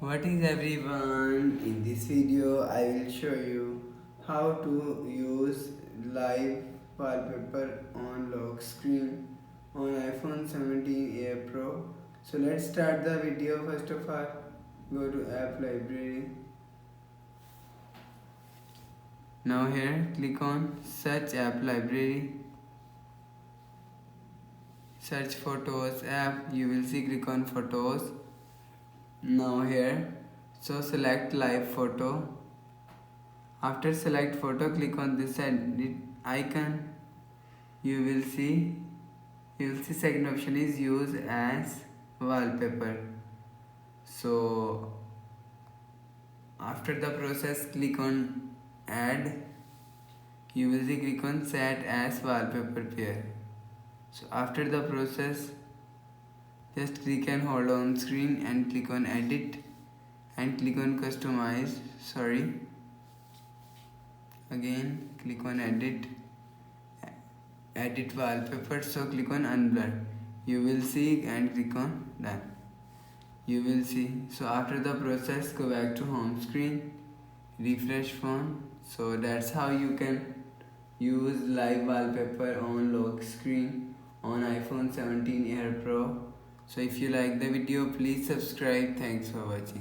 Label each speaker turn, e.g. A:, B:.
A: What is everyone? In this video I will show you how to use live wallpaper on lock screen on iPhone 17 Air Pro. So let's start the video. First of all, go to app library. Now here click on search app library. Search photos app. You will see click on photos. Now here, so select live photo. After select photo, click on this edit icon. You will see second option is use as wallpaper. So after the process, click on add. You will see click on set as wallpaper pair. So after the process, just click and hold on screen and click on edit and click on customize. Again click on edit wallpaper. So click on unblur. You will see and click on done. You will see. So after the process, go back to home screen, refresh phone. So that's how you can use live wallpaper on lock screen on iPhone 17 Air Pro. So if you like the video, please subscribe. Thanks for watching.